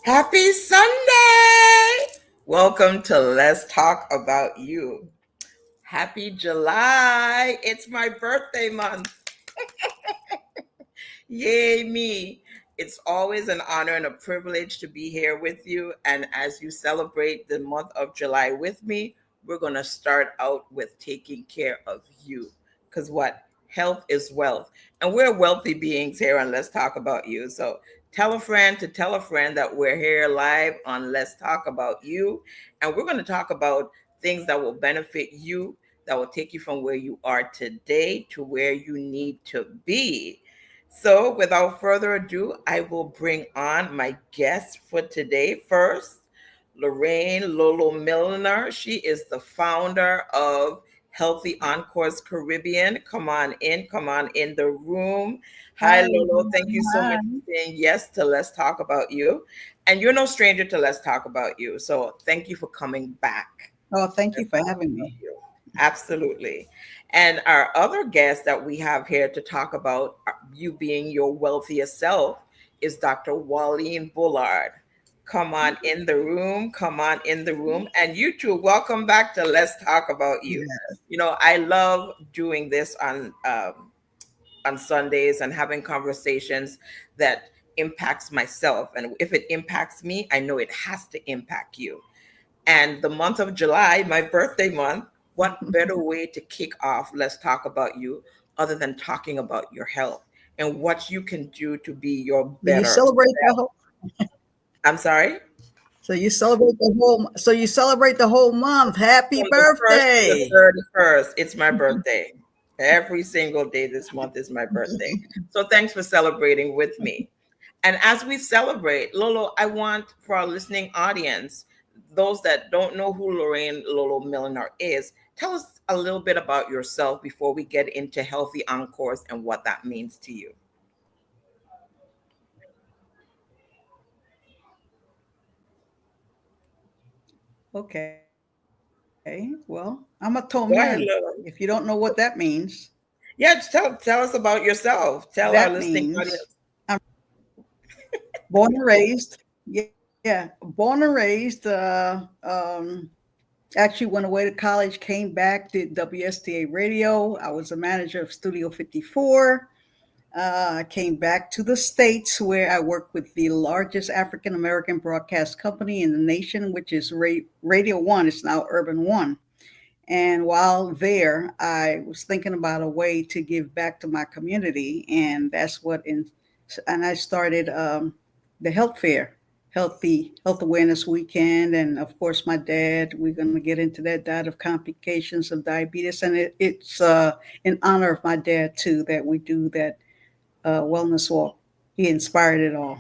Happy Sunday! Welcome to Let's Talk About You. Happy July! It's my birthday month. Yay, me. It's always an honor and a privilege to be here with you. And as you celebrate the month of July with me, we're going to start out with taking care of you. Because what? Health is wealth. And we're wealthy beings here on Let's Talk About You. So tell a friend to tell a friend that we're here live on Let's Talk About You. And we're going to talk about things that will benefit you, that will take you from where you are today to where you need to be. So, without further ado, I will bring on my guest for today. First, Lorraine Lolo Milliner. She is the founder of Healthy Encores Caribbean. Come on in the room. Hi, Hi, Lolo. Thank you so much hi. for saying yes to Let's Talk About You. And you're no stranger to Let's Talk About You. So, thank you for coming back. Oh, thank you Let's for talk having about me. you. Absolutely. And our other guest that we have here to talk about you being your wealthiest self is Dr. Wallene Bullard. Come on in the room. Come on in the room. And you too, welcome back to Let's Talk About You. Yeah. You know, I love doing this on Sundays and having conversations that impacts myself. And if it impacts me, I know it has to impact you. And the month of July, my birthday month, what better way to kick off Let's Talk About You other than talking about your health and what you can do to be your Do you better celebrate the self? whole? I'm sorry? So you celebrate the whole month. Happy From the 1st to the birthday! 31st, it's my birthday. Every single day this month is my birthday. So thanks for celebrating with me. And as we celebrate, Lolo, I want for our listening audience, those that don't know who Lorraine Lolo Milliner is, tell us a little bit about yourself before we get into Healthy Encores and what that means to you. Okay. Well, I'm a tall man. Go ahead, If you Lolo. don't know what that means, Yeah, just tell us about yourself. Tell our that listening means audience. I'm born and raised. Yeah, born and raised. Actually went away to college, came back, did WSTA radio. I was a manager of Studio 54. I came back to the States where I worked with the largest African American broadcast company in the nation, which is Radio One. It's now Urban One. And while there, I was thinking about a way to give back to my community, and and I started the health fair, health awareness weekend, and of course, my dad. We're going to get into that. Died of complications of diabetes, and it's in honor of my dad too that we do that wellness walk. He inspired it all.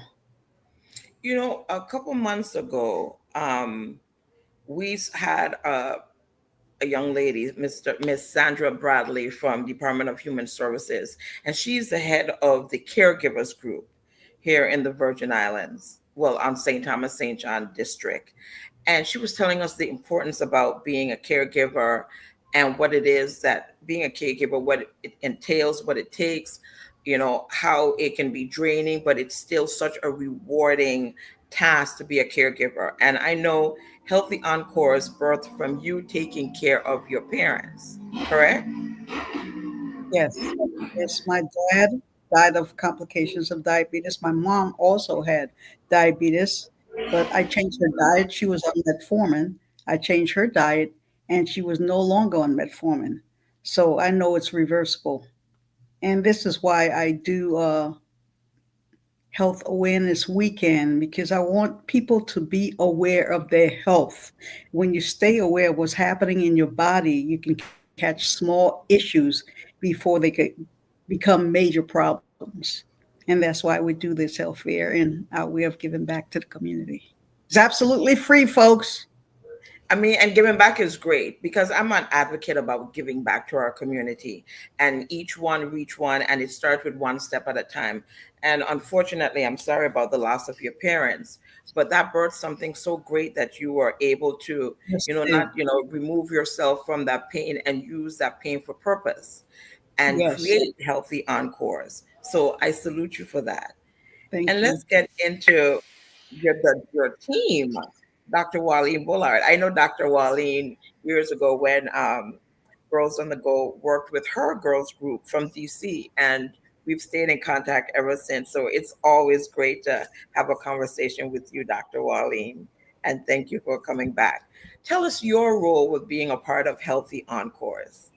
You know, a couple months ago, we had a young lady, Miss Sandra Bradley from Department of Human Services, and she's the head of the caregivers group here in the Virgin Islands. Well, on St. Thomas St. John district, and she was telling us the importance about being a caregiver and what it is that being a caregiver, what it entails, what it takes, you know, how it can be draining, but it's still such a rewarding task to be a caregiver. And I know Healthy Encores birthed from you taking care of your parents, correct? Yes. Yes, my dad died of complications of diabetes. My mom also had diabetes, but I changed her diet. She was on metformin. I changed her diet, and she was no longer on metformin. So I know it's reversible. And this is why I do Health Awareness Weekend because I want people to be aware of their health. When you stay aware of what's happening in your body, you can catch small issues before they could become major problems. And that's why we do this health fair and our way of giving back to the community. It's absolutely free, folks. I mean, and giving back is great because I'm an advocate about giving back to our community and each one reach one, and it starts with one step at a time. And unfortunately, I'm sorry about the loss of your parents, but that birthed something so great that you were able to, Yes, you know, it not, did. remove yourself from that pain and use that pain for purpose and Yes. create healthy encores. So I salute you for that. Thank And you. let's get into your team, Dr. Wallene Bullard. I know Dr. Wallene years ago when Girls on the Go worked with her girls group from DC, and we've stayed in contact ever since. So it's always great to have a conversation with you, Dr. Wallene, and thank you for coming back. Tell us your role with being a part of Healthy Encores.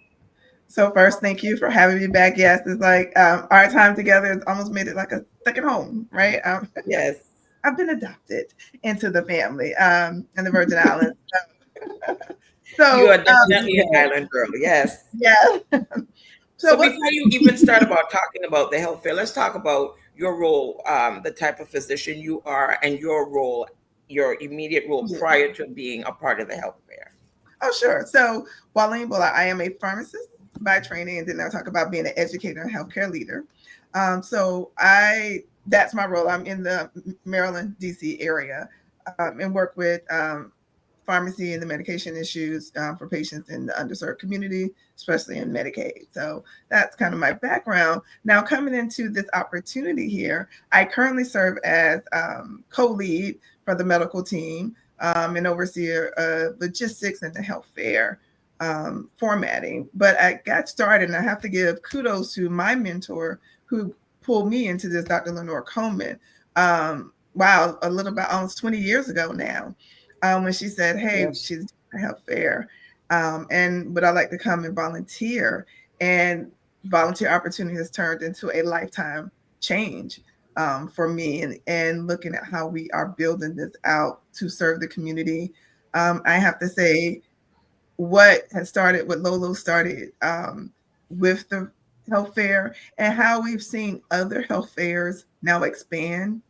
So first, thank you for having me back. Yes, it's like our time together has almost made it like a second home, right? Yes, I've been adopted into the family in the Virgin Islands. you are So definitely an island girl. Yes. yeah. So So what's before you even start about talking about the health fair, let's talk about your role, the type of physician you are, and your role, your immediate role yeah. prior to being a part of the health fair. Oh, sure. So, Wallene Bullard, I am a pharmacist by training, and then I'll talk about being an educator and healthcare leader. That's my role. I'm in the Maryland, DC area, and work with pharmacy and the medication issues for patients in the underserved community, especially in Medicaid. So that's kind of my background. Now, coming into this opportunity here, I currently serve as co-lead for the medical team and overseer of logistics and the health fair formatting. But I got started, and I have to give kudos to my mentor who pulled me into this, Dr. Lenore Coleman. Wow, a little about almost 20 years ago now, when she said, "Hey, Yes. she's doing a health fair, and would I like to come and volunteer?" And volunteer opportunity has turned into a lifetime change for me, and looking at how we are building this out to serve the community. I have to say, what Lolo started with the health fair, and how we've seen other health fairs now expand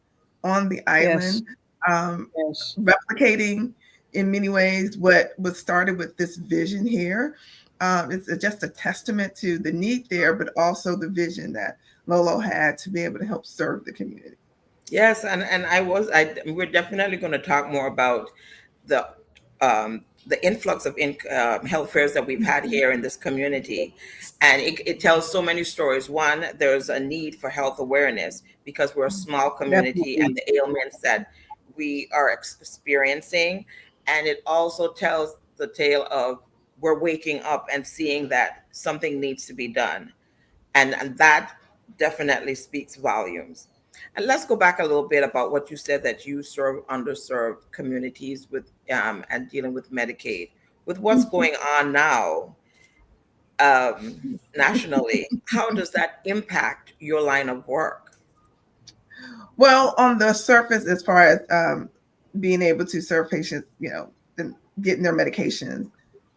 on the Yes. island, um, Yes. replicating in many ways what was started with this vision here. It's just a testament to the need there, but also the vision that Lolo had to be able to help serve the community. Yes, and we're definitely going to talk more about the the influx of health fairs that we've had here in this community, and it tells so many stories. One, there's a need for health awareness because we're a small community Definitely. and the ailments that we are experiencing, and it also tells the tale of we're waking up and seeing that something needs to be done, and that definitely speaks volumes. And let's go back a little bit about what you said that you serve underserved communities with and dealing with Medicaid. With what's Mhm. going on now nationally, how does that impact your line of work? Well, on the surface, as far as being able to serve patients, and getting their medications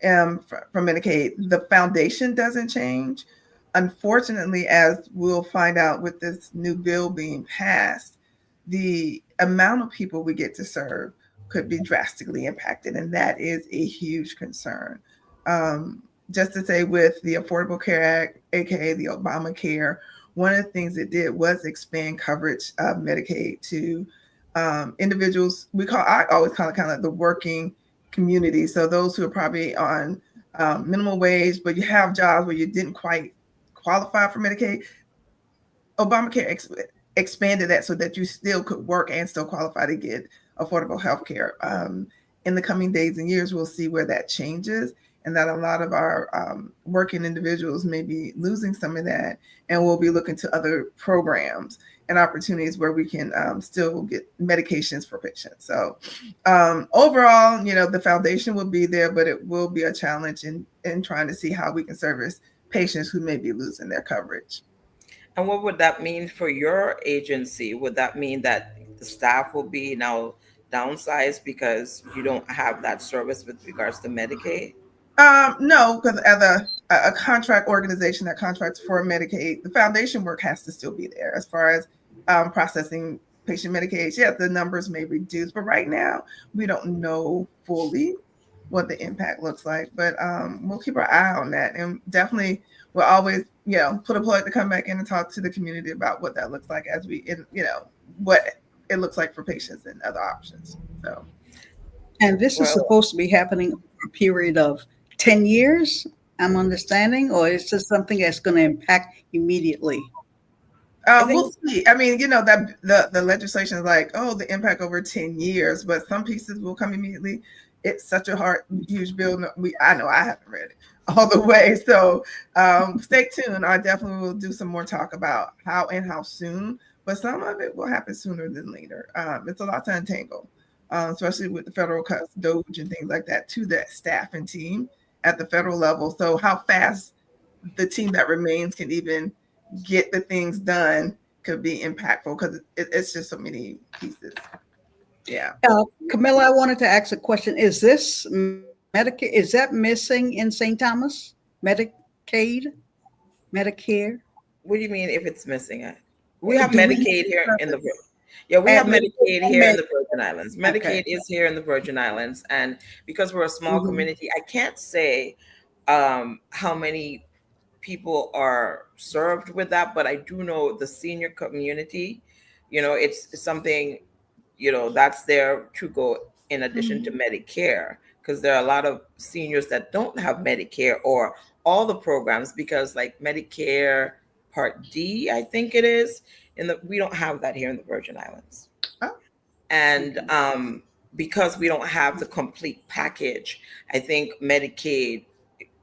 from Medicaid, the foundation doesn't change. Unfortunately, as we'll find out with this new bill being passed, the amount of people we get to serve could be drastically impacted, and that is a huge concern. Um, just to say, with the Affordable Care Act, aka the Obamacare, one of the things it did was expand coverage of Medicaid to individuals. I always call it kind of the working community. So those who are probably on minimum wage, but you have jobs where you didn't quite qualify for Medicaid. Obamacare expanded that so that you still could work and still qualify to get affordable health care. In the coming days and years, we'll see where that changes, and that a lot of our working individuals may be losing some of that, and we'll be looking to other programs and opportunities where we can still get medications for patients. So overall, the foundation will be there, but it will be a challenge in trying to see how we can service patients who may be losing their coverage. And what would that mean for your agency? Would that mean that the staff will be now downsized because you don't have that service with regards to Medicaid? No, because as a contract organization that contracts for Medicaid, the foundation work has to still be there as far as processing patient Medicaid. Yeah, the numbers may reduce, but right now we don't know fully what the impact looks like. But we'll keep our eye on that, and definitely we'll always, put a plug to come back in and talk to the community about what that looks like as what it looks like for patients and other options. So. And this is Well, supposed to be happening over a period of 10 years, I'm understanding, or is this something that's going to impact immediately? I think We'll see. I mean, that the legislation is like, oh, the impact over 10 years, but some pieces will come immediately. It's such a hard, huge bill. I know I haven't read it all the way, so stay tuned. I definitely will do some more talk about how and how soon, but some of it will happen sooner than later. It's a lot to untangle, especially with the federal cuts, Doge, and things like that to that staff and team at the federal level. So how fast the team that remains can even get the things done could be impactful because it's just so many pieces. Yeah. Camilla, I wanted to ask a question. Is this Medicare? Is that missing in St. Thomas? Medicaid, Medicare, what do you mean if it's missing it? We have do we Medicaid need here in the service yeah, we have at Medicaid Medicaid and here in Med? the Virgin Islands. Okay. Medicaid is here in the Virgin Islands, and because we're a small Hmm. community, I can't say how many people are served with that, but I do know the senior community, it's something, that's there to go in addition to Mhm. Medicare, because there are a lot of seniors that don't have Medicare or all the programs, because like Medicare Part D, I think it is, we don't have that here in the Virgin Islands. Oh, And Okay. because we don't have the complete package, I think Medicaid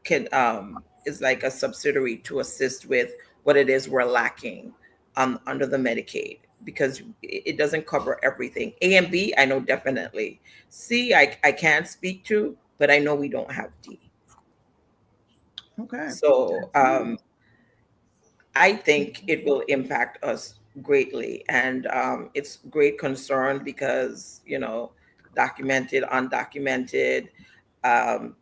can is like a subsidiary to assist with what it is we're lacking under the Medicaid, because it doesn't cover everything. A and B, I know definitely. C, I can't speak to, but I know we don't have D. okay. So I think it will impact us greatly, and it's great concern because documented, undocumented, um,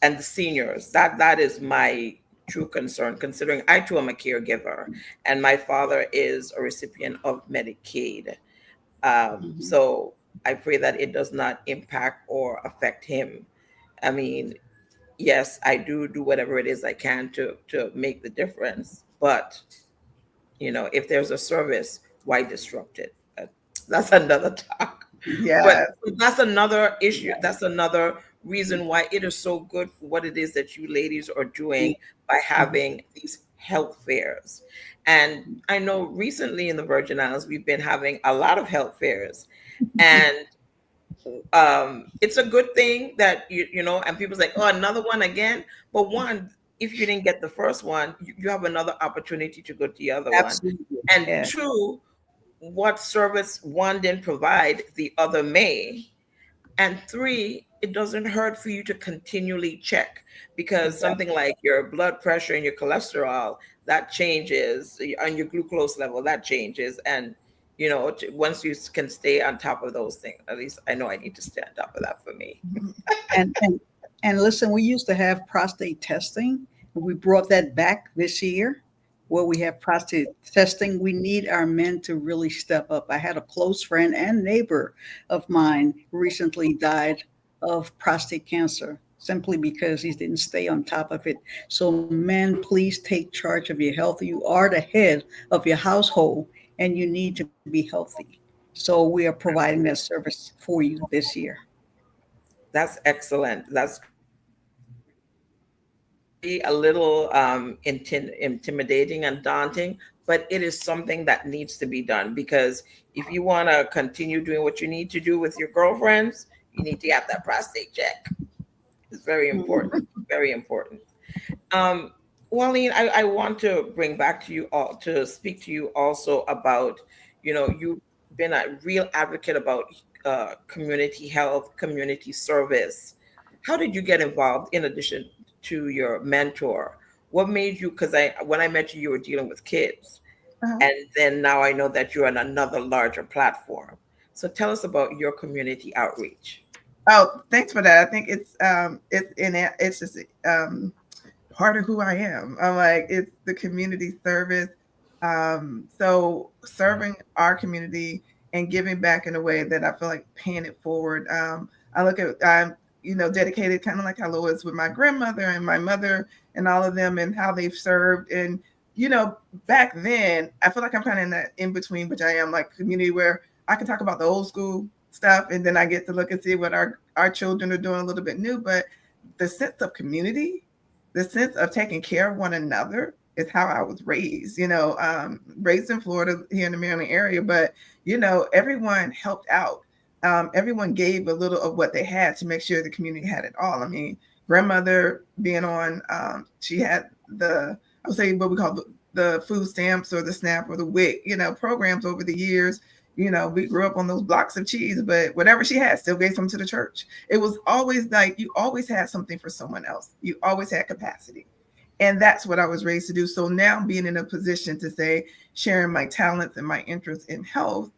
and the seniors. That is my true concern, considering I too am a caregiver, and my father is a recipient of Medicaid. Hmm. So I pray that it does not impact or affect him. I mean, yes, I do whatever it is I can to make the difference, but if there's a service, why disrupt it? That's another talk. But Yes. that's another issue. That's another reason why it is so good for what it is that you ladies are doing by Hmm. having these health fairs. And I know recently in the Virgin Islands, we've been having a lot of health fairs. And it's a good thing that and people's like, oh, another one again. But one, if you didn't get the first one, you have another opportunity to go to the other one. Absolutely. And Yeah. two, what service one didn't provide, the other may. And three, it doesn't hurt for you to continually check, because something Exactly. like your blood pressure and your cholesterol, that changes, and your glucose level, that changes. And, once you can stay on top of those things, at least I know I need to stay on top of that for me. And and and listen, we used to have prostate testing. We brought that back this year, where we have prostate testing. We need our men to really step up. I had a close friend and neighbor of mine recently died of prostate cancer simply because he didn't stay on top of it. So, men, please take charge of your health. You are the head of your household, and you need to be healthy. So, we are providing that service for you this year. That's excellent. That's be a little intimidating and daunting, but it is something that needs to be done, because if you want to continue doing what you need to do with your girlfriends, you need to have that prostate check. It's very important. Very important. Um, Wallene, I want to bring back to you all to speak to you also about, you've been a real advocate about community health, community service. How did you get involved in addition to your mentor? What made you, because when I met you, you were dealing with kids. Uh-huh. And then now I know that you're on another larger platform. So tell us about your community outreach. Oh, thanks for that. I think it's just part of who I am. I'm like, it's the community service. So serving our community and giving back in a way that I feel like paying it forward. I look at I'm dedicated, kind of like how I was with my grandmother and my mother and all of them, and how they've served. And back then I feel like I'm kind of in that in between, which I am like community where I can talk about the old school stuff, and then I get to look and see what our children are doing a little bit new. But the sense of community, the sense of taking care of one another is how I was raised. Raised in Florida here in the Maryland area, but everyone helped out. Everyone gave a little of what they had to make sure the community had it all. I mean, grandmother being on, she had I would say what we call the food stamps or the SNAP or the WIC, programs over the years. We grew up on those blocks of cheese, but whatever she had still gave some to the church. It was always like you always had something for someone else. You always had capacity. And that's what I was raised to do. So now being in a position to say, sharing my talents and my interest in health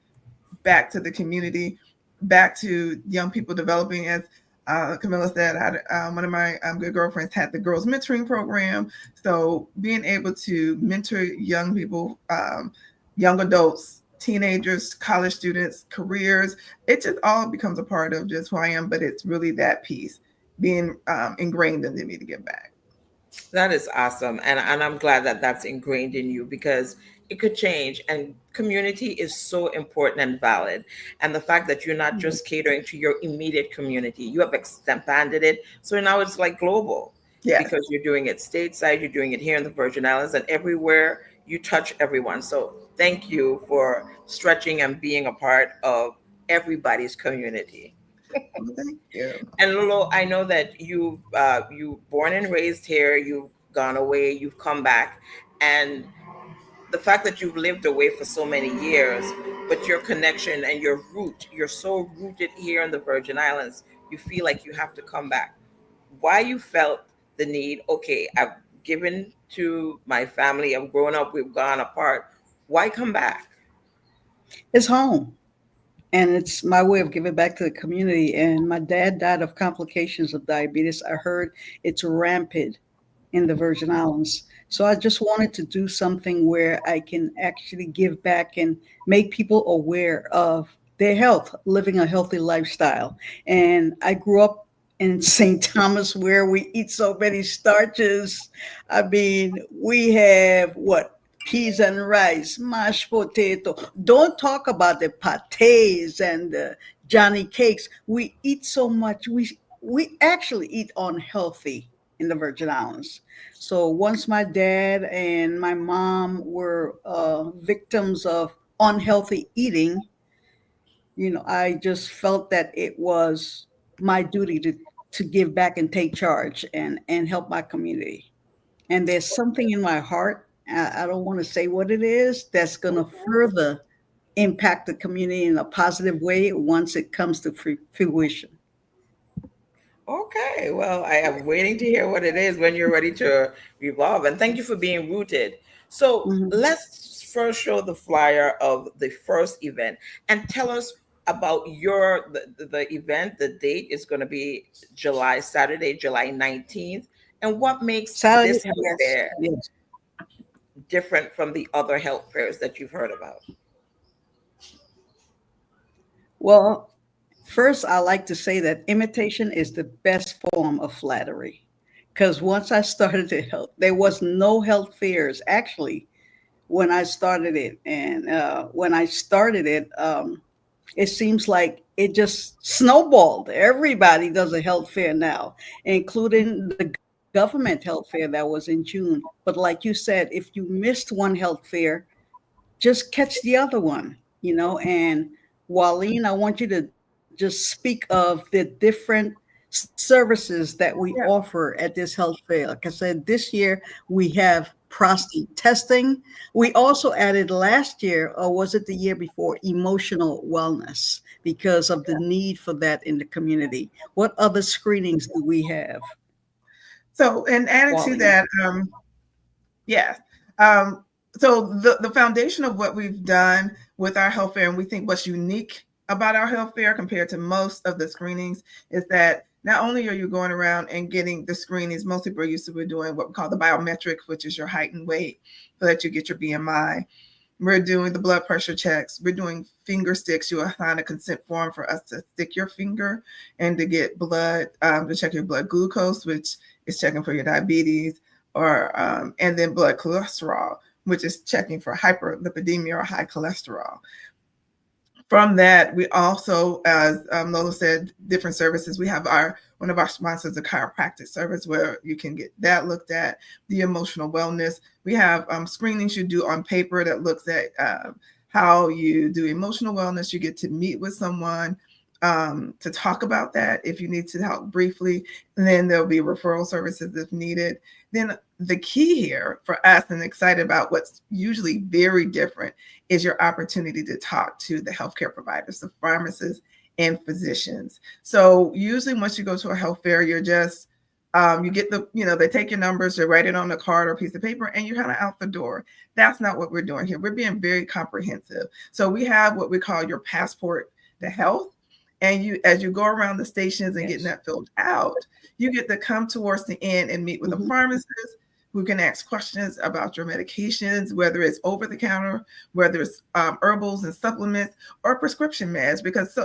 back to the community, back to young people developing, as Camilla said, one of my good girlfriends had the girls mentoring program. So being able to mentor young people, young adults, teenagers, college students, careers, it just all becomes a part of just who I am. But it's really that piece being ingrained into me to give back. That is awesome. And I'm glad that that's ingrained in you because it could change. And community is so important and valid. And the fact that you're not just catering to your immediate community, you have expanded it. So now it's like global. Yes. Because you're doing it stateside, you're doing it here in the Virgin Islands, and everywhere you touch everyone. So thank you for stretching and being a part of everybody's community. Well, thank you. And Lolo, I know that you born and raised here, you've gone away, you've come back, and the fact that you've lived away for so many years, but your connection and your root, you're so rooted here in the Virgin Islands, you feel like you have to come back. Why you felt the need? Okay, I've given to my family, I've grown up, we've gone apart. Why come back? It's home. And it's my way of giving back to the community. And my dad died of complications of diabetes. I heard it's rampant in the Virgin Islands. So I just wanted to do something where I can actually give back and make people aware of their health, living a healthy lifestyle. And I grew up in St. Thomas where we eat so many starches. I mean, we have what? Peas and rice, mashed potato. Don't talk about the pates and the Johnny cakes. We eat so much. We actually eat unhealthy in the Virgin Islands. So once my dad and my mom were victims of unhealthy eating, I just felt that it was my duty to give back and take charge and help my community. And there's something in my heart, I don't want to say what it is, that's going to further impact the community in a positive way once it comes to fruition. Okay, well, I am waiting to hear what it is when you're ready to revolve. And thank you for being rooted. So Mhm. let's first show the flyer of the first event and tell us about the event. The date is going to be Saturday, July 19th. And what makes Saturday, this health yes, fair yes. different from the other health fairs that you've heard about? Well, first, I like to say that imitation is the best form of flattery. Because once I started the health, there was no health fairs actually when I started it. And when I started it, it seems like it just snowballed. Everybody does a health fair now, including the government health fair that was in June. But like you said, if you missed one health fair, just catch the other one, and Wallene, I want you to just speak of the different services that we Yeah. offer at this health fair. Like I said, this year we have prostate testing. We also added last year, or was it the year before, emotional wellness because of the need for that in the community. What other screenings do we have, So, and added to Wallene? that, yes. Um, so the foundation of what we've done with our health fair, and we think what's unique about our health fair compared to most of the screenings is that not only are you going around and getting the screenings, most people are used to doing what we call the biometrics, which is your height and weight, so that you get your BMI. We're doing the blood pressure checks. We're doing finger sticks. You assign a consent form for us to stick your finger and to get blood, to check your blood glucose, which is checking for your diabetes, or and then blood cholesterol, which is checking for hyperlipidemia or high cholesterol. From that, we also, as Lola said, different services. We have our one of our sponsors a chiropractic service where you can get that looked at, the emotional wellness. We have screenings you do on paper that looks at how you do emotional wellness. You get to meet with someone to talk about that if you need to help briefly. And then there'll be referral services if needed. Then the key here for us and excited about what's usually very different is your opportunity to talk to the healthcare providers, the pharmacists and physicians. So usually once you go to a health fair, you're just, you get the, they take your numbers, they write it on a card or a piece of paper, and you're kind of out the door. That's not what we're doing here. We're being very comprehensive. So we have what we call your passport to health. And you, as you go around the stations and getting that filled out, you get to come towards the end and meet with a pharmacist who can ask questions about your medications, whether it's over the counter, whether it's herbals and supplements, or prescription meds. Because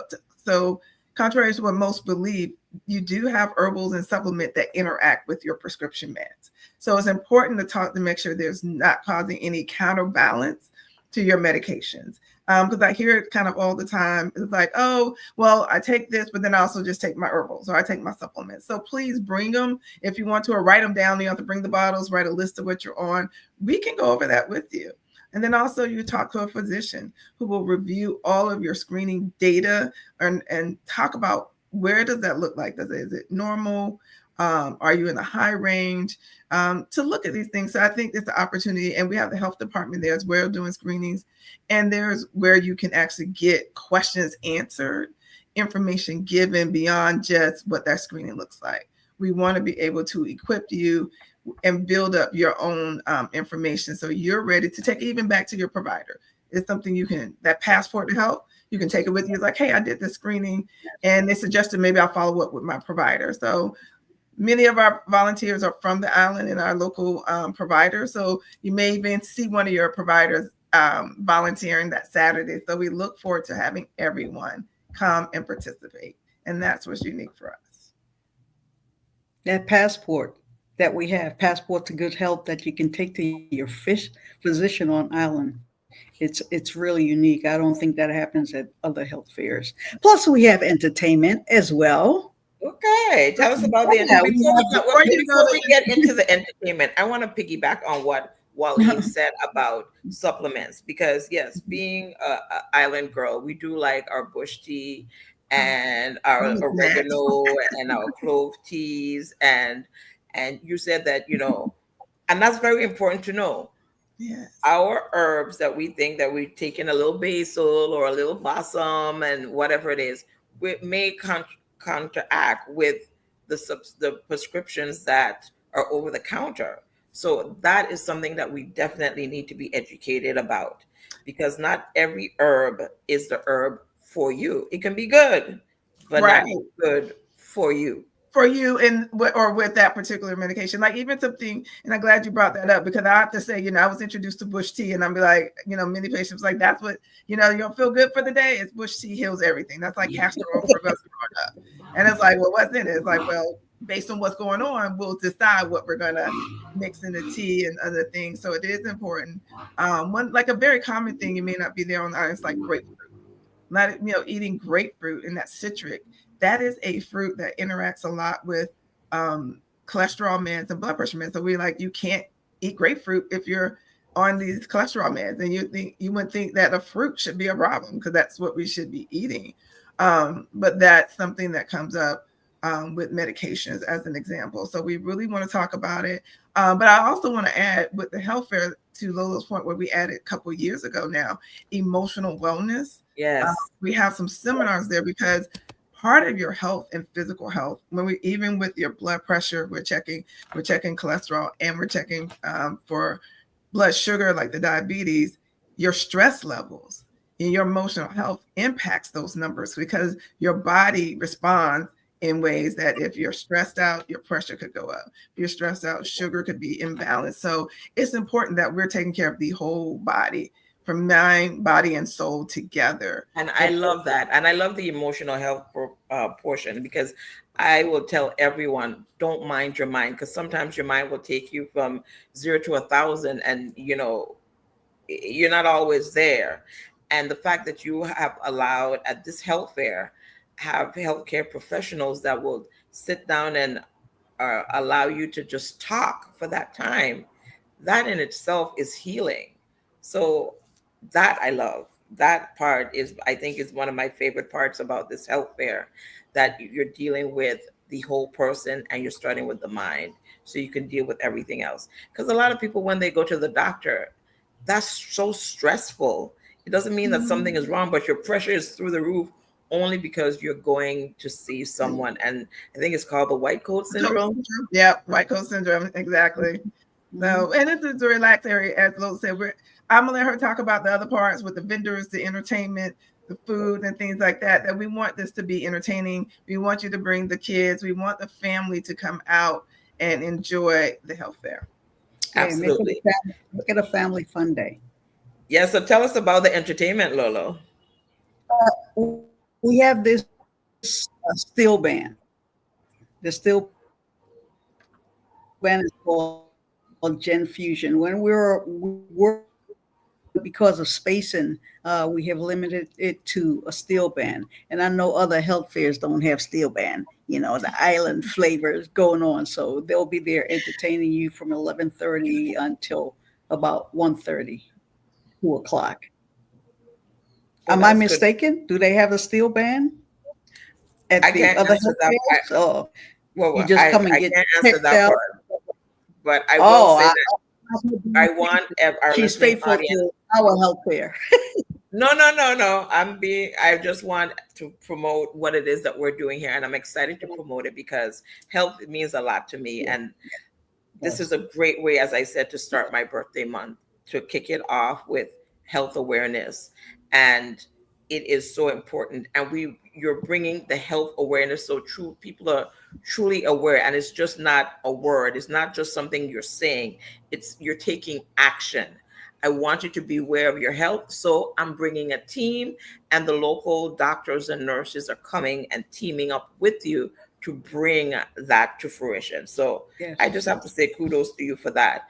so contrary to what most believe, you do have herbals and supplement that interact with your prescription meds. So it's important to talk to make sure there's not causing any counterbalance to your medications. Because I hear it kind of all the time. It's like, oh, well, I take this, but then I also just take my herbals or I take my supplements. So please bring them if you want to, or write them down. You have to bring the bottles, write a list of what you're on. We can go over that with you. And then also you talk to a physician who will review all of your screening data and talk about where does that look like? Is it normal? Are you in the high range? To look at these things. So I think it's the opportunity, and we have the health department there as well doing screenings. And there's where you can actually get questions answered, information given beyond just what that screening looks like. We want to be able to equip you and build up your own information so you're ready to take it even back to your provider. It's something you can, that passport to health, you can take it with you. It's like, hey, I did this screening and they suggested maybe I'll follow up with my provider. So many of our volunteers are from the island and our local providers. So you may even see one of your providers volunteering that Saturday. So we look forward to having everyone come and participate. And that's what's unique for us. That passport that we have, passport to good health that you can take to your physician on island. It's really unique. I don't think that happens at other health fairs. Plus, we have entertainment as well. Okay, tell us about the Yeah, entertainment. Before we get into the entertainment, I want to piggyback on what Wallene said about supplements, because yes, being a island girl, we do like our bush tea and our oregano and our clove teas, and you said that, and that's very important to know. Yes. Our herbs that we think that we've taken a little basil or a little balsam and whatever it is, we may counteract with the prescriptions that are over the counter. So that is something that we definitely need to be educated about, because not every herb is the herb for you. It can be good, but not good for you. For you and or with that particular medication. Like even something, and I'm glad you brought that up, because I have to say, I was introduced to bush tea and I'm like, many patients like, that's what, you don't feel good for the day. It's bush tea heals everything. That's like castor oil for us growing up. And it's like, well, what's in it? It's like, well, based on what's going on, we'll decide what we're going to mix in the tea and other things. So it is important. One, like a very common thing, you may not be there on the island, it's like grapefruit. Not, eating grapefruit and that citric, that is a fruit that interacts a lot with cholesterol meds and blood pressure meds. So you can't eat grapefruit if you're on these cholesterol meds, and you would think that a fruit should be a problem because that's what we should be eating. But that's something that comes up with medications as an example. So we really want to talk about it. But I also want to add with the health fair, to Lolo's point, where we added a couple of years ago now, emotional wellness. Yes. We have some seminars there because part of your health and physical health, even with your blood pressure, we're checking cholesterol, and we're checking for blood sugar, like the diabetes. Your stress levels and your emotional health impacts those numbers because your body responds in ways that if you're stressed out, your pressure could go up. If you're stressed out, sugar could be imbalanced. So it's important that we're taking care of the whole body, from mind, body, and soul together. And I love that. And I love the emotional health portion, because I will tell everyone, don't mind your mind, because sometimes your mind will take you from 0 to 1,000 and, you're not always there. And the fact that you have allowed at this health fair, have healthcare professionals that will sit down and allow you to just talk for that time, that in itself is healing. So that I love. That part is, I think, is one of my favorite parts about this health fair, that you're dealing with the whole person and you're starting with the mind so you can deal with everything else. Because a lot of people, when they go to the doctor, that's so stressful. It doesn't mean that something is wrong, but your pressure is through the roof only because you're going to see someone. And I think it's called the white coat syndrome. Yeah, white coat syndrome, exactly. Mhm. So, and it's a relaxed area, as Lo said. I'm gonna let her talk about the other parts with the vendors, the entertainment, the food, and things like that. That we want this to be entertaining. We want you to bring the kids. We want the family to come out and enjoy the health fair. Yeah, Absolutely. make it a family fun day. Yeah, so tell us about the entertainment, Lolo. We have this steel band. The steel band is called Gen Fusion. When we were working because of spacing, we have limited it to a steel band. And I know other health fairs don't have steel band. The island flavors going on. So they'll be there entertaining you from 11:30 until about 1:30, 2 o'clock. Am I Well, that's good. mistaken? Do they have a steel band at I the can't other answer health that. fairs? Or you Well, just come and I get can't answer checked that out? part, but I will Oh, say I, that I want our she's listening faithful audience. to our health fair. No, no, no, no. I just want to promote what it is that we're doing here, and I'm excited to promote it because health means a lot to me, Yeah, and this is yes. a great way, as I said, to start my birthday month, to kick it off with health awareness. And it is so important. And you're bringing the health awareness so true. People are truly aware. And it's just not a word, it's not just something you're saying, it's you're taking action. I want you to be aware of your health. So I'm bringing a team, and the local doctors and nurses are coming and teaming up with you to bring that to fruition. So I Yes. just have to say kudos to you for that.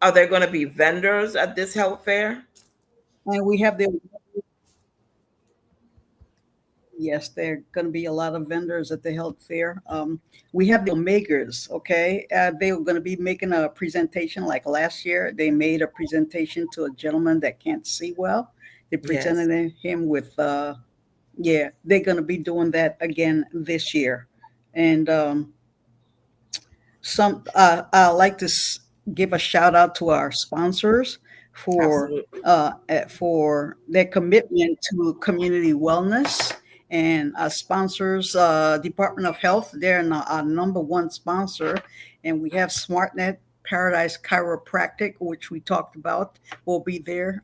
Are there going to be vendors at this health fair? And we have the Yes, there are going to be a lot of vendors at the health fair. We have the Omegas, okay? They were going to be making a presentation like last year. They made a presentation to a gentleman that can't see well. They Yes, presented him with, yeah, they're going to be doing that again this year. And I like to give a shout out to our sponsors absolutely. for their commitment to community wellness, and our sponsors, Department of Health, they're our number one sponsor, and we have SmartNet Paradise Chiropractic, which we talked about, will be there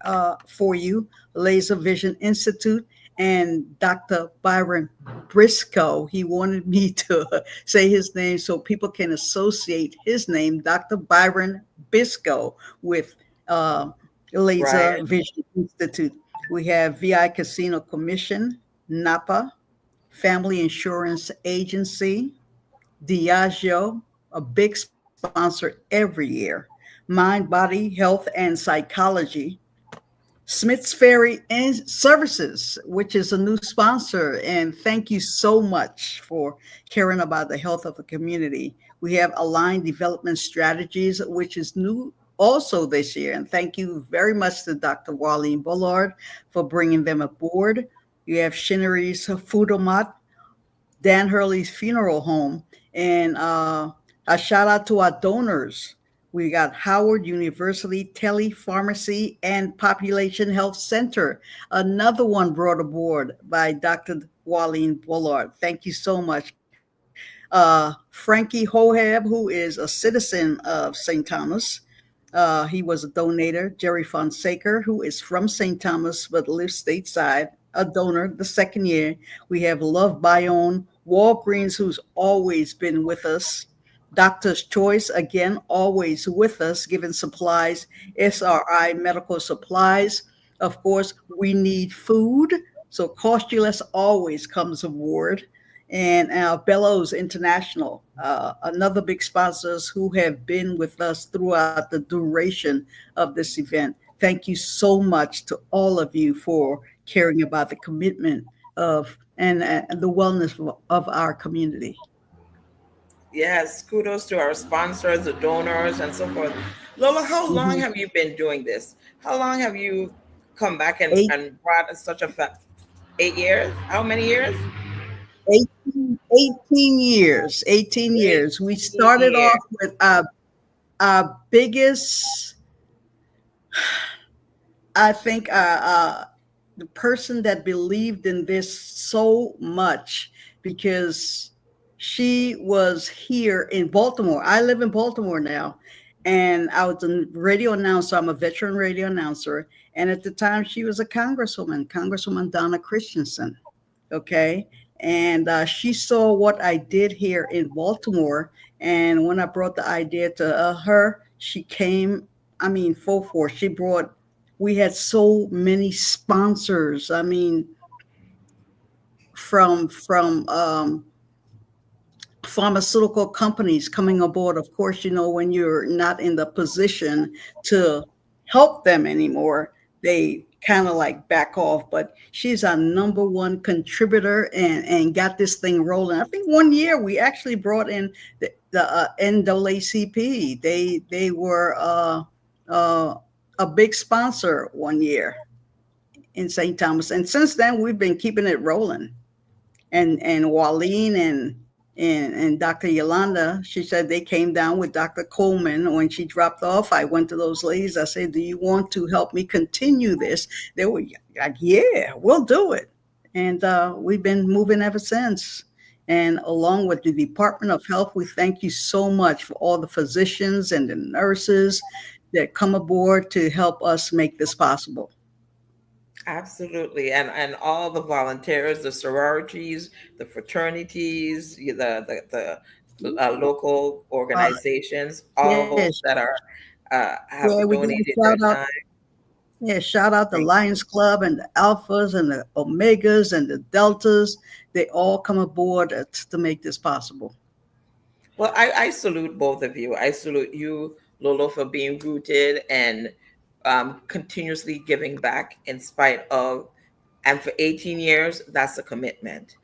for you. Laser Vision Institute and Dr. Byron Briscoe. He wanted me to say his name so people can associate his name, Dr. Byron Bisco, with uh, Laser Right. Vision Institute. We have VI Casino Commission, NAPA, Family Insurance Agency, Diageo, a big sponsor every year, Mind, Body, Health, and Psychology, Smith's Ferry and Services, which is a new sponsor. And thank you so much for caring about the health of the community. We have Aligned Development Strategies, which is new also this year. And thank you very much to Dr. Wallene Bullard for bringing them aboard. You have Shinnery's Foodomat, Dan Hurley's funeral home, and a shout out to our donors. We got Howard University Telepharmacy and Population Health Center, another one brought aboard by Dr. Wallene Bullard. Thank you so much. Frankie Hohab, who is a citizen of St. Thomas, he was a donator. Jerry Fonseca, who is from St. Thomas but lives stateside, a donor the second year. We have Love Bayonne, Walgreens, who's always been with us. Doctor's Choice, again, always with us, giving supplies, SRI Medical Supplies. Of course, we need food, so Costuless always comes aboard. And Bellows International, another big sponsors who have been with us throughout the duration of this event. Thank you so much to all of you for caring about the commitment of and the wellness of our community. Yes, kudos to our sponsors, the donors, and so forth. Lola, how long Mhm. have you been doing this? How long have you come back Eight, and brought such a 8 years? How many years? 18 years. 18 years. We 18 started years. off with our biggest, I think, the person that believed in this so much because she was here in Baltimore. I live in Baltimore now, and I was a radio announcer. I'm a veteran radio announcer, and at the time, she was a congresswoman, Congresswoman Donna Christensen. Okay, and she saw what I did here in Baltimore, and when I brought the idea to her, she came. I mean, full force. She brought, we had so many sponsors. I mean, from pharmaceutical companies coming aboard. Of course, when you're not in the position to help them anymore, they kind of like back off. But she's our number one contributor and got this thing rolling. I think one year we actually brought in the NAACP. They were uh, a big sponsor one year in St. Thomas, and since then we've been keeping it rolling. And Wallene and Dr. Yolanda, she said they came down with Dr. Coleman. When she dropped off, I went to those ladies. I said, "Do you want to help me continue this?" They were like, "Yeah, we'll do it." And we've been moving ever since. And along with the Department of Health, we thank you so much for all the physicians and the nurses that come aboard to help us make this possible. Absolutely, and all the volunteers, the sororities, the fraternities, the local Uh, organizations, all yes, that are have yeah, we got to donated their shout out. time. Yeah, shout out the Thank you. Lions Club and the Alphas and the Omegas and the Deltas. They all come aboard to make this possible. Well, I salute both of you. I salute you, Lolo, for being rooted and continuously giving back in spite of, and for 18 years, that's a commitment.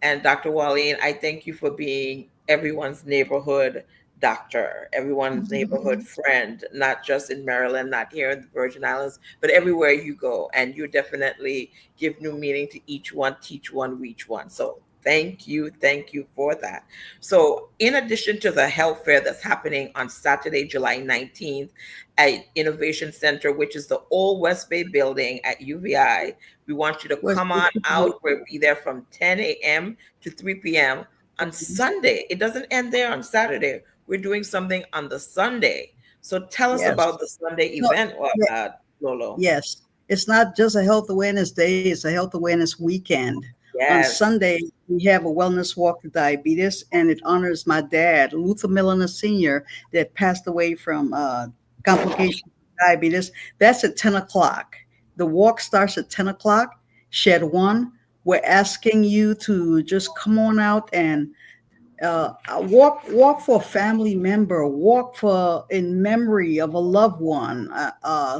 And Dr. Wallene, I thank you for being everyone's neighborhood doctor, everyone's neighborhood friend, not just in Maryland, not here in the Virgin Islands, but everywhere you go. And you definitely give new meaning to each one, teach one, reach one. So thank you for that. So, in addition to the health fair that's happening on Saturday, July 19th at Innovation Center, which is the old West Bay building at UVI, we want you to Was come on out. We'll be there from 10 a.m. to 3 p.m. on Sunday. It doesn't end there on Saturday. We're doing something on the Sunday. So tell us yes, about the Sunday no, event, yeah, Lolo. yes. It's not just a health awareness day; it's a health awareness weekend. On Yes. Sunday, we have a wellness walk to diabetes, and it honors my dad, Luther Milliner Sr., that passed away from complications of diabetes. That's at 10 o'clock. The walk starts at 10 o'clock, Shed 1. We're asking you to just come on out and walk for a family member, walk for in memory of a loved one,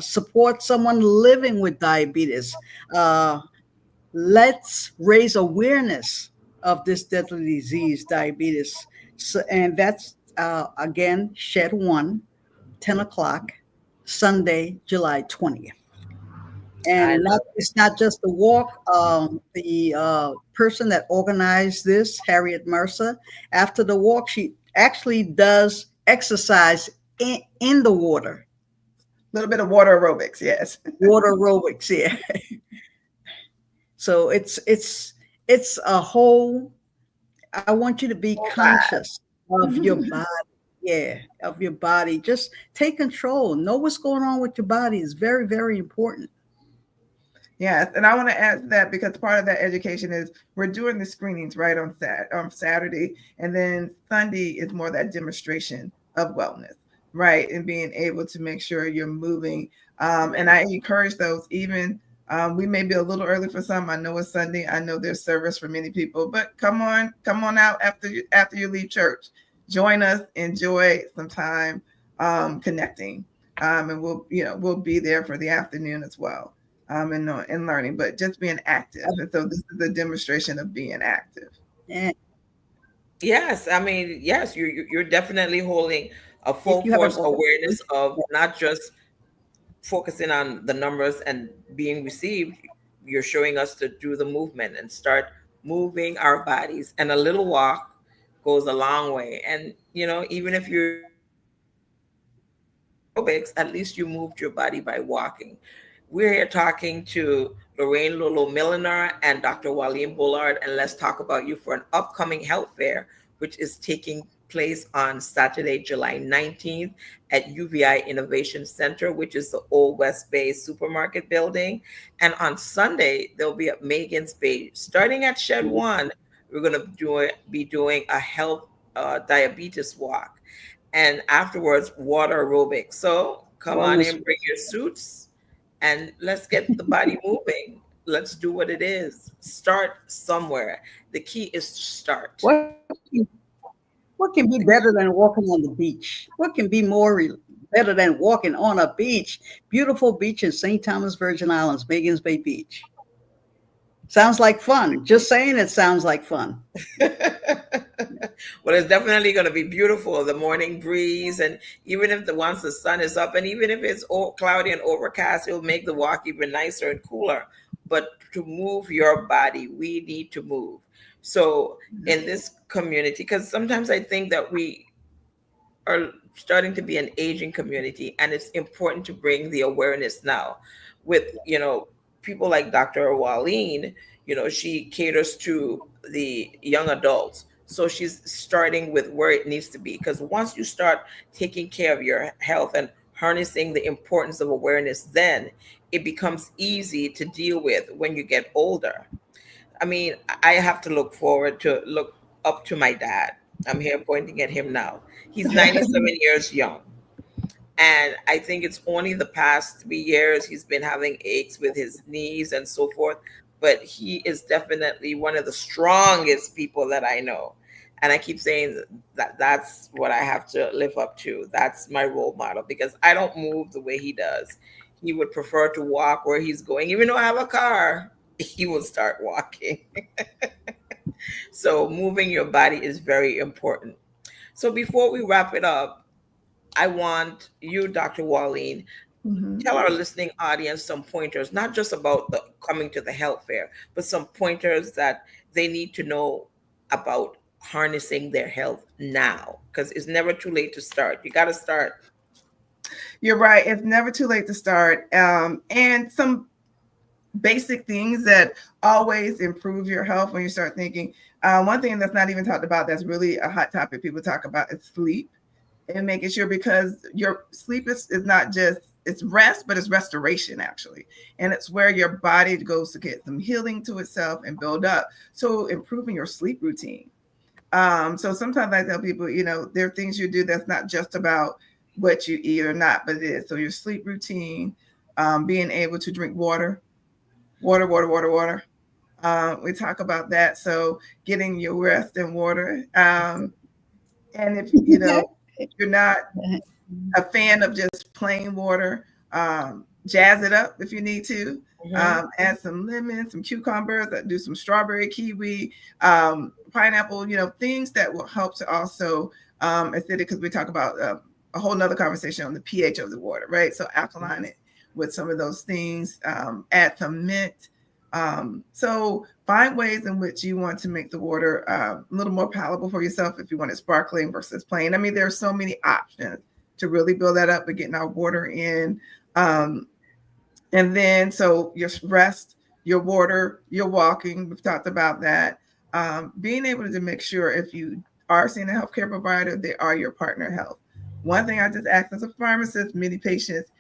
support someone living with diabetes. Uh, let's raise awareness of this deadly disease, diabetes. So, and that's again, Shed 1, 10 o'clock, Sunday, July 20th. I And not, love it. it's not just the walk. The person that organized this, Harriet Mercer, after the walk, she actually does exercise in the water, A little bit of water aerobics, yes. water aerobics. Yeah. So it's a whole. I want you to be All right. conscious of your body. Yeah, of your body. Just take control. Know what's going on with your body is very, very important. Yes, and I want to add to that because part of that education is we're doing the screenings right on Saturday, and then Sunday is more that demonstration of wellness, right, and being able to make sure you're moving. And I encourage those even. We may be a little early for some. I know it's Sunday. I know there's service for many people, but come on out after you leave church. Join us. Enjoy some time connecting, and we'll be there for the afternoon as well and learning, but just being active. And so this is a demonstration of being active. And Yes, I mean, yes, you're definitely holding a full If you haven't force bought it, awareness of not just focusing on the numbers and being received. You're showing us to do the movement and start moving our bodies, and a little walk goes a long way. And even if you're doing aerobics, at least you moved your body by walking. We're here talking to Lorraine Lolo Milliner and Dr. Wallene Bullard, and let's talk about you for an upcoming health fair, which is taking place on Saturday, July 19th at UVI Innovation Center, which is the Old West Bay supermarket building. And on Sunday, they'll be at Megan's Bay. Starting at Shed 1, we're going to be doing a health diabetes walk, and afterwards water aerobics. So come on wellness. in, bring your suits, and let's get the body moving. Let's do what it is. Start somewhere. The key is to start. What can be better than walking on the beach? What can be better than walking on a beach? Beautiful beach in St. Thomas Virgin Islands, Megan's Bay Beach. Sounds like fun. Just saying it sounds like fun. Well, it's definitely going to be beautiful. The morning breeze, and even if once the sun is up, and even if it's cloudy and overcast, it'll make the walk even nicer and cooler. But to move your body, we need to move. So in this community, because sometimes I think that we are starting to be an aging community, and it's important to bring the awareness now with people like Dr. Wallene. She caters to the young adults, so she's starting with where it needs to be, because once you start taking care of your health and harnessing the importance of awareness, then it becomes easy to deal with when you get older. I mean, I have to look up to my dad. I'm here pointing at him now. He's 97 years young. And I think it's only the past 3 years he's been having aches with his knees and so forth. But he is definitely one of the strongest people that I know. And I keep saying that that's what I have to live up to. That's my role model, because I don't move the way he does. He would prefer to walk where he's going. Even though I have a car, he will start walking. So moving your body is very important. So before we wrap it up, I want you, Dr. Wallene, Mhm. tell our listening audience some pointers, not just about the coming to the health fair, but some pointers that they need to know about harnessing their health now, because it's never too late to start. You got to start. You're right. It's never too late to start. And some basic things that always improve your health when you start thinking. One thing that's not even talked about that's really a hot topic people talk about is sleep, and making sure, because your sleep is not just it's rest, but it's restoration actually, and it's where your body goes to get some healing to itself and build up. So improving your sleep routine. So sometimes I tell people, there are things you do that's not just about what you eat or not, but it is. So your sleep routine, being able to drink water, water, water, water, water. We talk about that. So getting your rest and water. And if you're not a fan of just plain water, jazz it up if you need to. Mhm. Add some lemon, some cucumbers, do some strawberry, kiwi, pineapple, things that will help to also acidic, because we talk about a whole nother conversation on the pH of the water, right? So alkaline it with some of those things, add some mint. So find ways in which you want to make the water a little more palatable for yourself if you want it sparkling versus plain. I mean, there are so many options to really build that up, but getting our water in. And then, so your rest, your water, your walking, we've talked about that. Being able to make sure if you are seeing a healthcare provider, they are your partner health. One thing I just asked as a pharmacist, many patients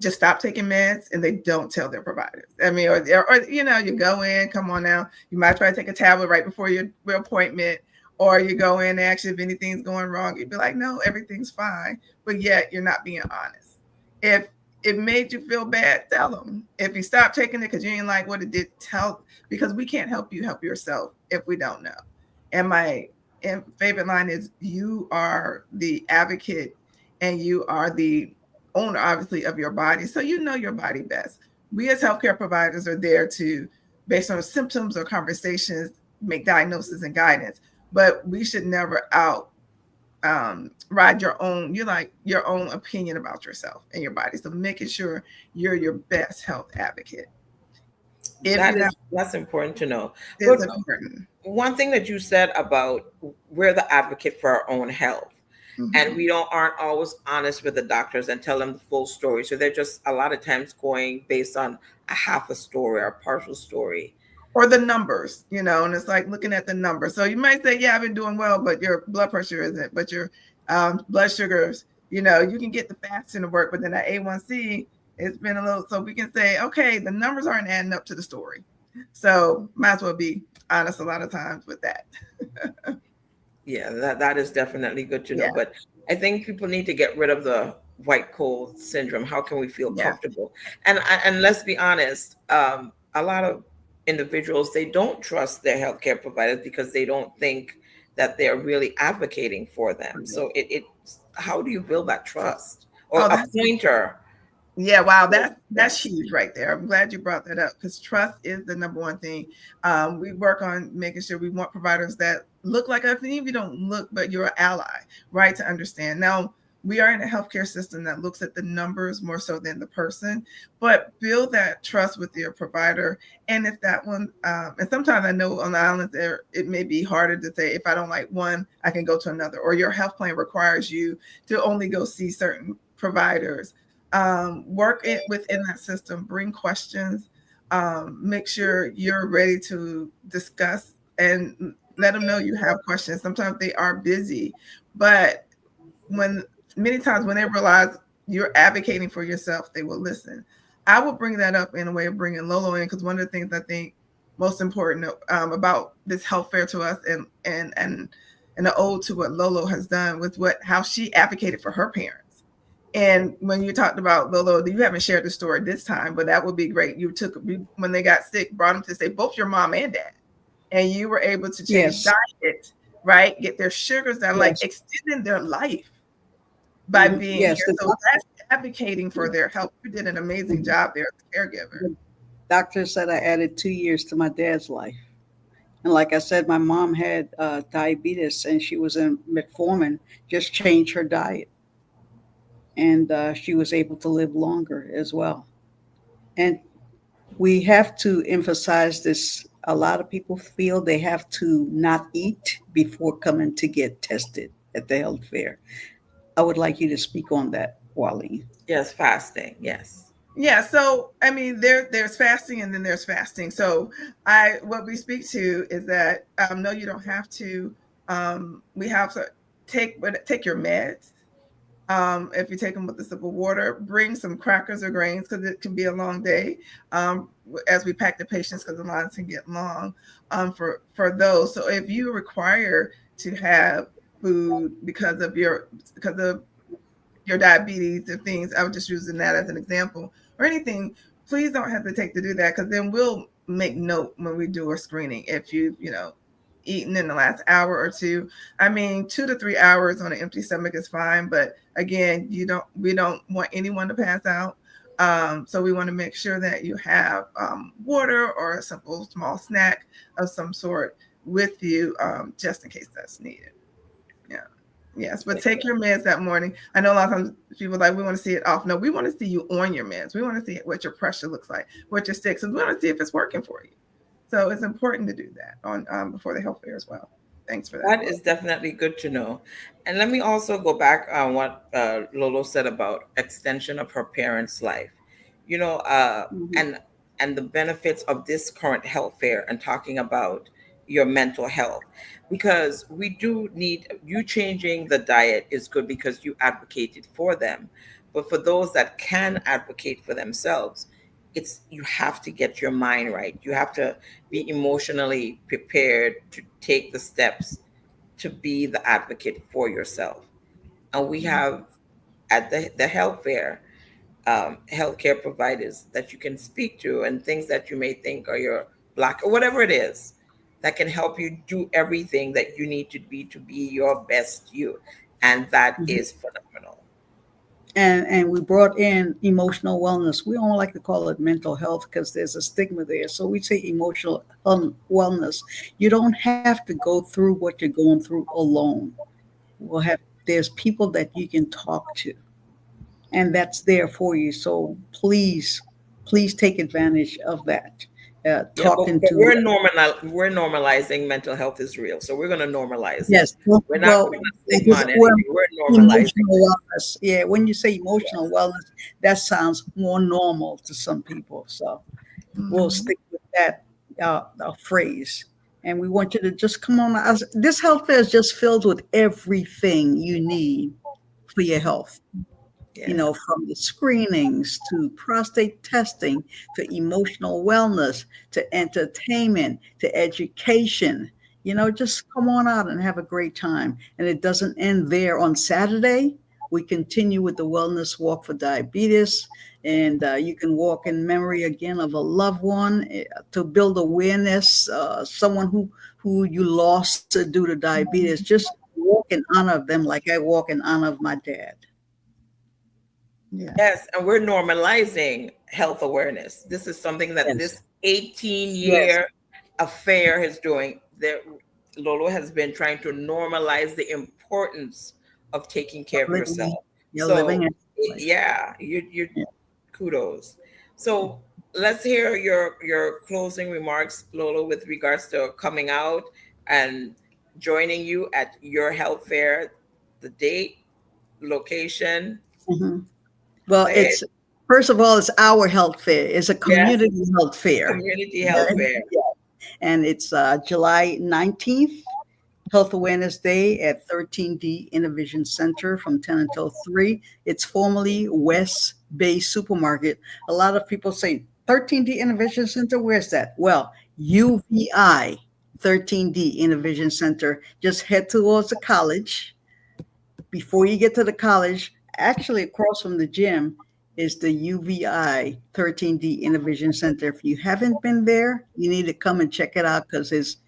just stop taking meds and they don't tell their providers. I mean, or you go in, come on now, you might try to take a tablet right before your appointment, or you go in and ask if anything's going wrong. You'd be like, no, everything's fine, but yet you're not being honest. If it made you feel bad, tell them. If you stop taking it because you ain't like what it did, tell, because we can't help you help yourself if we don't know. And my favorite line is, you are the advocate and you are the owner, obviously, of your body. So you know your body best. We as healthcare providers are there to, based on symptoms or conversations, make diagnosis and guidance. but we should never ride your own, you like your own opinion about yourself and your body. So making sure you're your best health advocate. If you have, That's important to know. it's But important. one thing that you said about we're the advocate for our own health, and Mhm. we don't aren't always honest with the doctors and tell them the full story. So they're just a lot of times going based on a half a story or a partial story. Or the numbers, and it's like looking at the numbers. So you might say, yeah, I've been doing well, but your blood pressure isn't, but your blood sugars, you can get the fasting to work, but then that A1C, it's been a little, so we can say, okay, the numbers aren't adding up to the story. So might as well be honest a lot of times with that. Yeah, that is definitely good to know. Yeah. But I think people need to get rid of the white coat syndrome. How can we feel Yeah. comfortable? And let's be honest, a lot of individuals, they don't trust their healthcare providers because they don't think that they're really advocating for them. So it how do you build that trust or Oh, a that's pointer? Yeah, wow, that's Yes. huge right there. I'm glad you brought that up because trust is the number one thing. We work on making sure we want providers that look like us, and even if you don't look, but you're an ally, right? To understand. Now, we are in a healthcare system that looks at the numbers more so than the person, but build that trust with your provider. And if that one, and sometimes I know on the island there, it may be harder to say if I don't like one, I can go to another, or your health plan requires you to only go see certain providers. Work it within that system, bring questions, make sure you're ready to discuss and let them know you have questions. Sometimes they are busy, but when many times when they realize you're advocating for yourself, they will listen. I will bring that up in a way of bringing Lolo in because one of the things I think most important about this health fair to us and the ode to what Lolo has done with how she advocated for her parents. And when you talked about Lolo, you haven't shared the story this time, but that would be great. You took when they got sick, brought them to say both your mom and dad, and you were able to change Yes. diet, right? Get their sugars down, like Yes. extending their life by Mhm. being Yes. here. So that's advocating for their health. You did an amazing Mhm. job there as a caregiver. The doctor said I added 2 years to my dad's life. And like I said, my mom had diabetes and she was in metformin, just changed her diet. And she was able to live longer as well. And we have to emphasize this. A lot of people feel they have to not eat before coming to get tested at the health fair. I would like you to speak on that, Wallene. Yes, fasting. Yes. Yeah, so I mean there's fasting and then there's fasting. So I what we speak to is that no, you don't have to we have to take your meds. If you take them with a sip of water, bring some crackers or grains because it can be a long day as we pack the patients because the lines can get long for those. So if you require to have food because of your diabetes and things, I was just using that as an example or anything, please don't hesitate to do that because then we'll make note when we do a screening if you've eaten in the last hour or two. I mean, 2 to 3 hours on an empty stomach is fine, but again, we don't want anyone to pass out. So we want to make sure that you have water or a simple small snack of some sort with you just in case that's needed. Yeah. Yes, but take your meds that morning. I know a lot of times people are like, we want to see it off. No, we want to see you on your meds. We want to see what your pressure looks like, what your sticks, and we want to see if it's working for you. So it's important to do that on before the health fair as well. Thanks for that, That Lolo. is definitely good to know. And let me also go back on what Lolo said about extension of her parents' life. You know, Mhm. and the benefits of this current health fair and talking about your mental health, because we do need you changing the diet is good because you advocated for them, but for those that can advocate for themselves, it's you have to get your mind right. You have to be emotionally prepared to take the steps to be the advocate for yourself. And we have at the health fair, healthcare providers that you can speak to and things that you may think are your block or whatever it is that can help you do everything that you need to be your best you. And that Mhm. is phenomenal. And we brought in emotional wellness. We don't like to call it mental health because there's a stigma there. So we say emotional wellness. You don't have to go through what you're going through alone. We'll have There's people that you can talk to, and that's there for you. So please take advantage of that. Yeah, Talking but to we're normalizing mental health is real, so we're going to normalize it. Yes, We're not well, putting a like stigma on anything. We're normalizing emotional it. wellness. Yeah, when you say emotional Yes, wellness, that sounds more normal to some people. So we'll Mhm. stick with that phrase. And we want you to just come on. This health fair is just filled with everything you need for your health, yes, from the screenings to prostate testing to emotional wellness to entertainment to education. Just come on out and have a great time. And it doesn't end there. On Saturday, we continue with the Wellness Walk for Diabetes. And you can walk in memory again of a loved one to build awareness, someone who you lost to due to diabetes. Just walk in honor of them like I walk in honor of my dad. Yes. yes, and we're normalizing health awareness. This is something that Yes. this 18 Yes. year affair is doing. There, Lolo has been trying to normalize the importance of taking care of Living, yourself. you're living So, it. Like, yeah, you yeah. kudos. So let's hear your closing remarks, Lolo, with regards to coming out and joining you at your health fair, the date, location. Mhm. Well, Say it. it's first of all, it's our health fair. It's a Yes, community health fair. community health And, fair. yeah, and it's July 19th, Health Awareness Day at 13D Innovision Center from 10 until 3. It's formerly West Bay Supermarket. A lot of people say 13D Innovision Center, where's that? Well, UVI 13D Innovision Center. Just head towards the college. Before you get to the college, actually across from the gym is the UVI 13D Innovation Center. If you haven't been there, you need to come and check it out because it's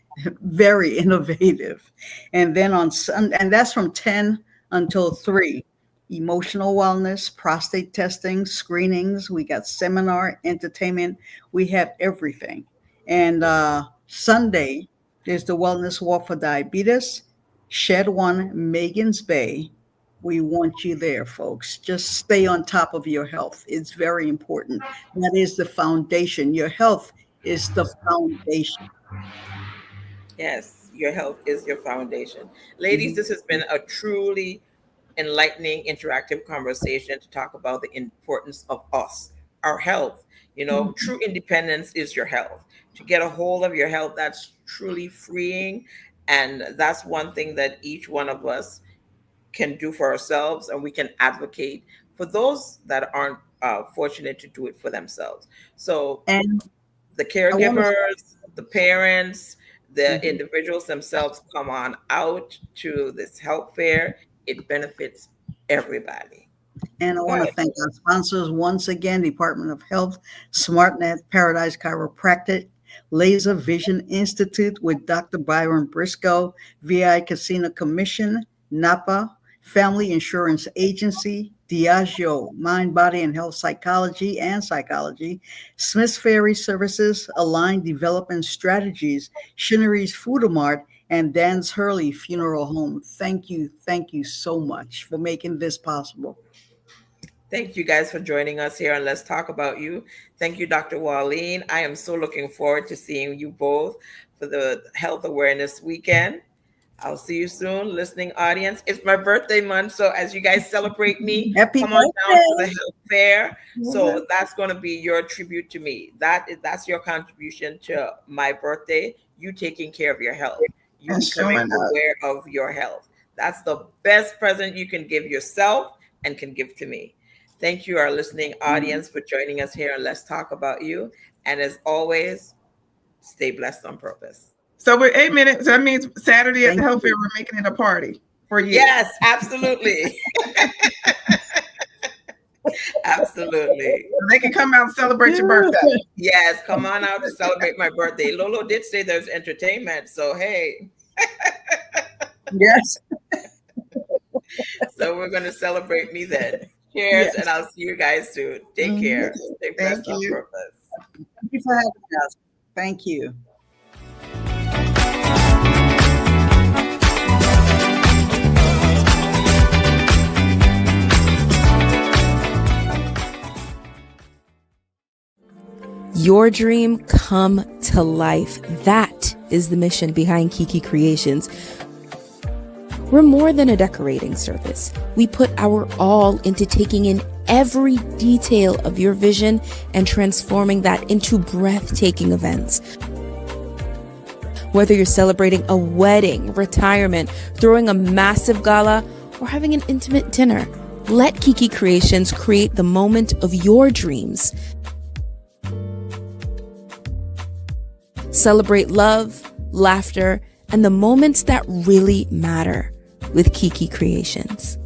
very innovative. And then and that's from 10 until 3. Emotional wellness, prostate testing, screenings. We got seminar, entertainment. We have everything. And Sunday, there's the Wellness Walk for Diabetes, Shed One, Megan's Bay. We want you there, folks. Just stay on top of your health. It's very important. That is the foundation. Your health is the foundation. Yes, your health is your foundation. Ladies, Mhm. this has been a truly enlightening, interactive conversation to talk about the importance of us, our health. True independence is your health. To get a hold of your health, that's truly freeing. And that's one thing that each one of us can do for ourselves, and we can advocate for those that aren't fortunate to do it for themselves. So And the I want to. caregivers, the parents, the Mhm. individuals themselves come on out to this health fair. It benefits everybody. And I Go want to ahead. thank our sponsors once again, Department of Health, SmartNet, Paradise Chiropractic, Laser Vision Institute with Dr. Byron Briscoe, VI Casino Commission, NAPA, Family Insurance Agency, Diageo, Mind, Body, and Health Psychology and Psychology, Smith's Ferry Services, Aligned Development Strategies, Shinnery's Foodamart, and Dan's Hurley Funeral Home. Thank you so much for making this possible. Thank you guys for joining us here on Let's Talk About You. Thank you, Dr. Wallene. I am so looking forward to seeing you both for the Health Awareness Weekend. I'll see you soon, listening audience. It's my birthday month, so as you guys celebrate me, Happy come on down to the birthday. health fair. Mhm. So that's going to be your tribute to me. That's your contribution to my birthday. You taking care of your health. You And becoming showing up. aware of your health. That's the best present you can give yourself and can give to me. Thank you, our listening audience, for joining us here and Let's Talk About You. And as always, stay blessed on purpose. So we're 8 minutes. So that means Saturday at the Thank health fair, you. we're making it a party for you. Yes, absolutely. Absolutely. So they can come out and celebrate your birthday. Yes, come on out to celebrate my birthday. Lolo did say there's entertainment. So, hey, Yes. so we're going to celebrate me then. Cheers, Yes. and I'll see you guys soon. Take Mhm. care. Stay Thank blessed on you. purpose. Thank you for having us. Thank you. Your dream come to life. That is the mission behind Kiki Creations. We're more than a decorating service. We put our all into taking in every detail of your vision and transforming that into breathtaking events. Whether you're celebrating a wedding, retirement, throwing a massive gala, or having an intimate dinner, let Kiki Creations create the moment of your dreams. Celebrate love, laughter, and the moments that really matter with Kiki Creations.